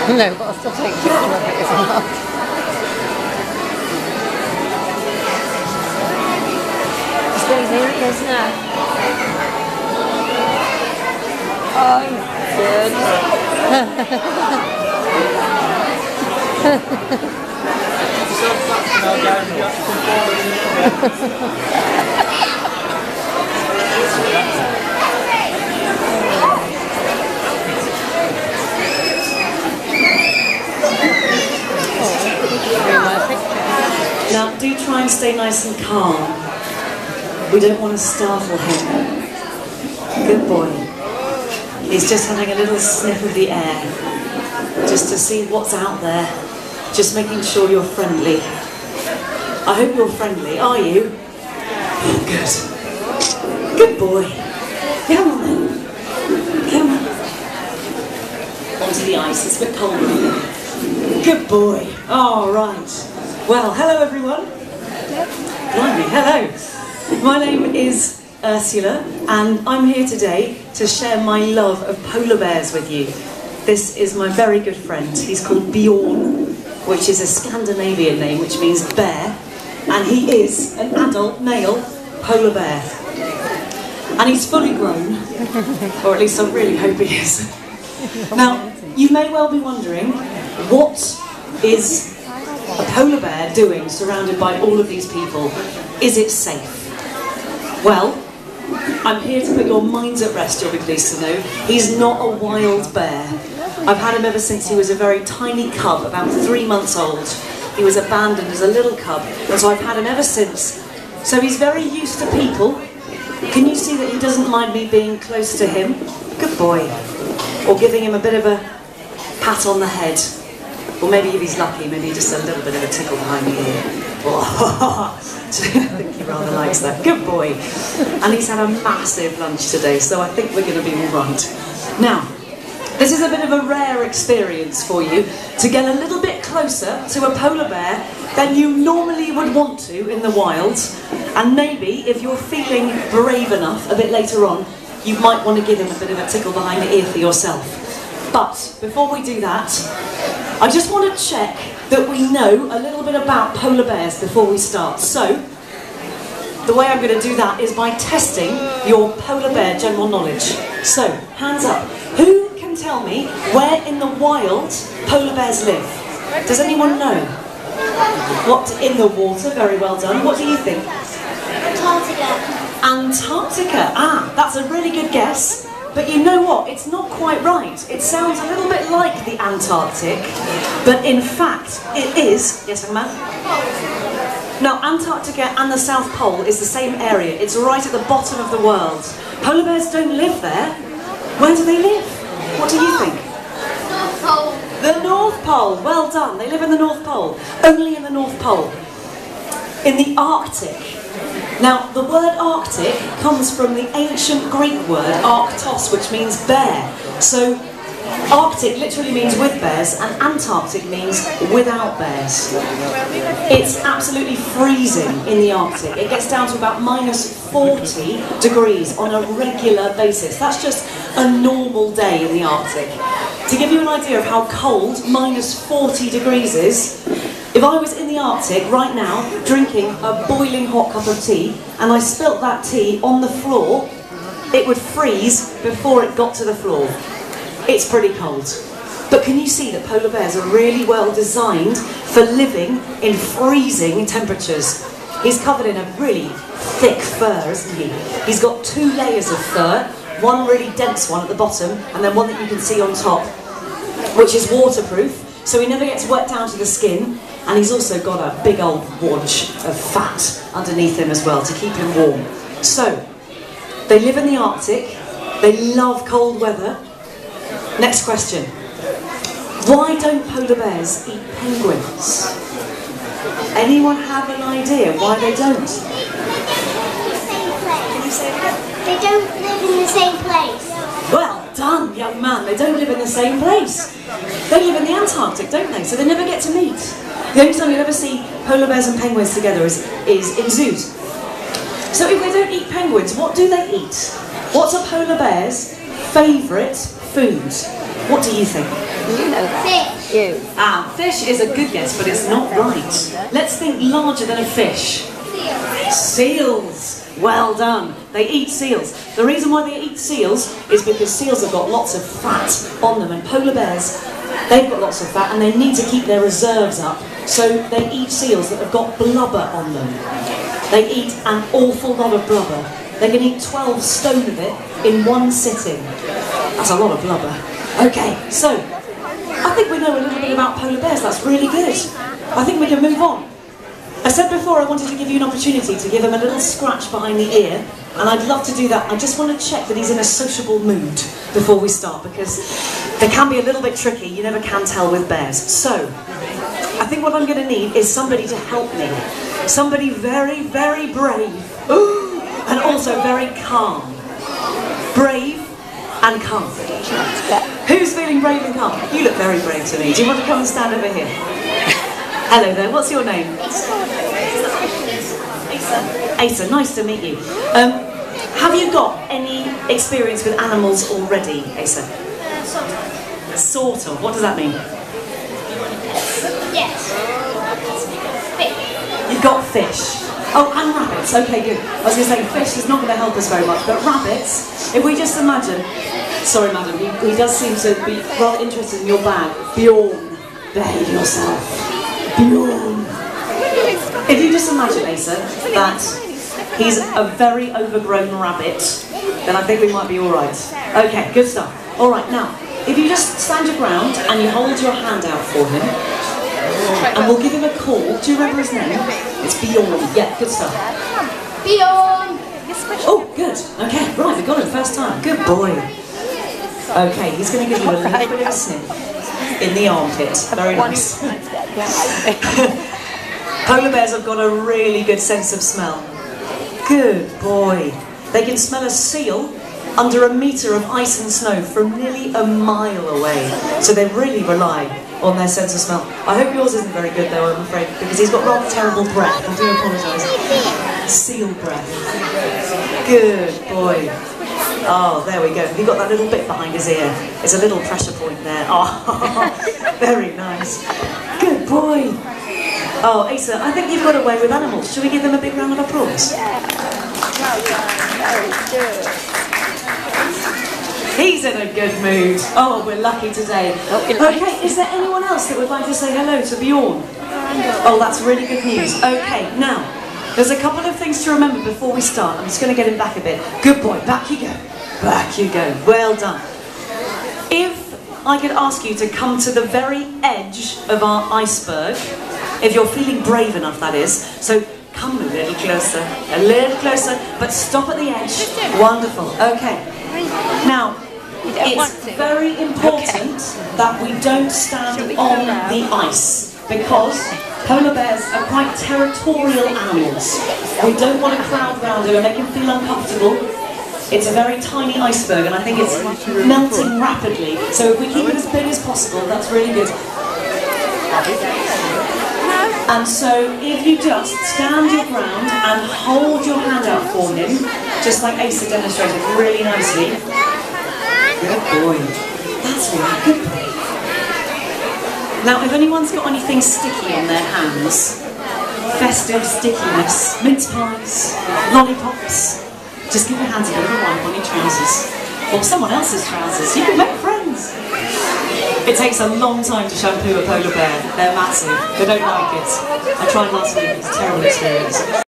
No, but I'll still take a picture of it if I'm not. There it is now. Oh, good. Now, do try and stay nice and calm. We don't want to startle him. Good boy. He's just having a little sniff of the air, just to see what's out there, just making sure you're friendly. I hope you're friendly, are you? Good. Good boy. Come on then. Come on. Onto the ice, it's a bit cold. Good boy. All right. Well, hello everyone. Blimey, hello. My name is Ursula, and I'm here today to share my love of polar bears with you. This is my very good friend. He's called Bjorn, which is a Scandinavian name, which means bear, and he is an adult male polar bear. And he's fully grown, or at least I really hope he is. Now, you may well be wondering, what is a polar bear doing surrounded by all of these people? Is it safe? Well, I'm here to put your minds at rest, you'll be pleased to know. He's not a wild bear. I've had him ever since he was a very tiny cub, about 3 months old. He was abandoned as a little cub, and so I've had him ever since. So he's very used to people. Can you see that he doesn't mind me being close to him? Good boy. Or giving him a bit of a pat on the head. Or maybe if he's lucky, maybe just a little bit of a tickle behind the ear. I think he rather likes that. Good boy. And he's had a massive lunch today, so I think we're going to be all right. Now, this is a bit of a rare experience for you, to get a little bit closer to a polar bear than you normally would want to in the wild. And maybe, if you're feeling brave enough a bit later on, you might want to give him a bit of a tickle behind the ear for yourself. But before we do that, I just want to check that we know a little bit about polar bears before we start. So, the way I'm going to do that is by testing your polar bear general knowledge. So, hands up. Who can tell me where in the wild polar bears live? Does anyone know? What, in the water? Very well done. What do you think? Antarctica. Antarctica. Ah, that's a really good guess. But you know what? It's not quite right. It sounds a little bit like the Antarctic, but in fact, it is. Yes, young man? Now, Antarctica and the South Pole is the same area. It's right at the bottom of the world. Polar bears don't live there. Where do they live? What do you think? North Pole. The North Pole. Well done. They live in the North Pole. Only in the North Pole. In the Arctic. Now, the word Arctic comes from the ancient Greek word Arctos, which means bear. So, Arctic literally means with bears, and Antarctic means without bears. It's absolutely freezing in the Arctic. It gets down to about -40 degrees on a regular basis. That's just a normal day in the Arctic. To give you an idea of how cold -40 degrees is, if I was in the Arctic right now, drinking a boiling hot cup of tea, and I spilt that tea on the floor, it would freeze before it got to the floor. It's pretty cold. But can you see that polar bears are really well designed for living in freezing temperatures? He's covered in a really thick fur, isn't he? He's got 2 layers of fur, one really dense one at the bottom, and then one that you can see on top, which is waterproof, so he never gets wet down to the skin. And he's also got a big old wadge of fat underneath him as well to keep him warm. So, they live in the Arctic, they love cold weather. Next question. Why don't polar bears eat penguins? Anyone have an idea why they don't? Can you say it again? They don't live in the same place. Well done, young man. They don't live in the same place. They live in the Antarctic, don't they? So they never get to meet. The only time you'll ever see polar bears and penguins together is in zoos. So if they don't eat penguins, what do they eat? What's a polar bear's favourite food? What do you think? You know that. Fish. You. Fish is a good guess, but it's not right. Let's think larger than a fish. Seals. Well done. They eat seals. The reason why they eat seals is because seals have got lots of fat on them, and polar bears, they've got lots of fat and they need to keep their reserves up. So they eat seals that have got blubber on them. They eat an awful lot of blubber. They can eat 12 stone of it in one sitting. That's a lot of blubber. Okay, so I think we know a little bit about polar bears. That's really good. I think we can move on. I said before I wanted to give you an opportunity to give him a little scratch behind the ear, and I'd love to do that. I just want to check that he's in a sociable mood before we start, because they can be a little bit tricky. You never can tell with bears. So, I think what I'm going to need is somebody to help me. Somebody very, very brave, and also very calm. Brave and calm. Who's feeling brave and calm? You look very brave to me. Do you want to come and stand over here? Hello there, what's your name? Asa, nice to meet you. Have you got any experience with animals already, Asa? Sort of. What does that mean? Yes. Fish. You've got fish. Oh, and rabbits. Okay, good. I was going to say fish is not going to help us very much, but rabbits, if we just imagine... Sorry, madam, he does seem to be rather interested in your bag. Bjorn, behave yourself. Bjorn. If you just imagine, Asa, that he's a very overgrown rabbit, then I think we might be alright. Okay, good stuff. Alright, now, if you just stand your ground and you hold your hand out for him, and we'll give him a call. Do you remember his name? It's Bjorn. Yeah, good stuff. Bjorn. Oh, good. Okay, right, we got him first time. Good boy. Okay, he's going to give you a little bit of a sniff in the armpit. Very nice. Polar bears have got a really good sense of smell. Good boy. They can smell a seal under a metre of ice and snow from nearly a mile away. So they really rely on their sense of smell. I hope yours isn't very good though, I'm afraid, because he's got rather terrible breath. I do apologise. Seal breath. Good boy. Oh, there we go. Have you got that little bit behind his ear? It's a little pressure point there. Oh, very nice. Good boy. Oh, Asa, I think you've got away with animals. Shall we give them a big round of applause? He's in a good mood. Oh, we're lucky today. Okay, is there anyone else that would like to say hello to Bjorn? Oh, that's really good news. Okay, now, there's a couple of things to remember before we start. I'm just going to get him back a bit. Good boy, back you go. Back you go. Well done. If I could ask you to come to the very edge of our iceberg, if you're feeling brave enough, that is. So come a little closer, but stop at the edge. Wonderful. Okay. Now, it's very important that we don't stand on the ice, because polar bears are quite territorial animals. We don't want to crowd round them and make them feel uncomfortable. It's a very tiny iceberg, and I think it's melting rapidly. So if we keep it as big as possible, that's really good. And so if you just stand your ground and hold your hand out for him, just like Asa demonstrated really nicely. Good boy. That's right, good boy. Now, if anyone's got anything sticky on their hands, festive stickiness, mince pies, lollipops, just give your hands a bit of a wipe on your trousers. Or someone else's trousers. You can make friends. It takes a long time to shampoo a polar bear. They're massive. They don't like it. I tried last week. It's a terrible experience.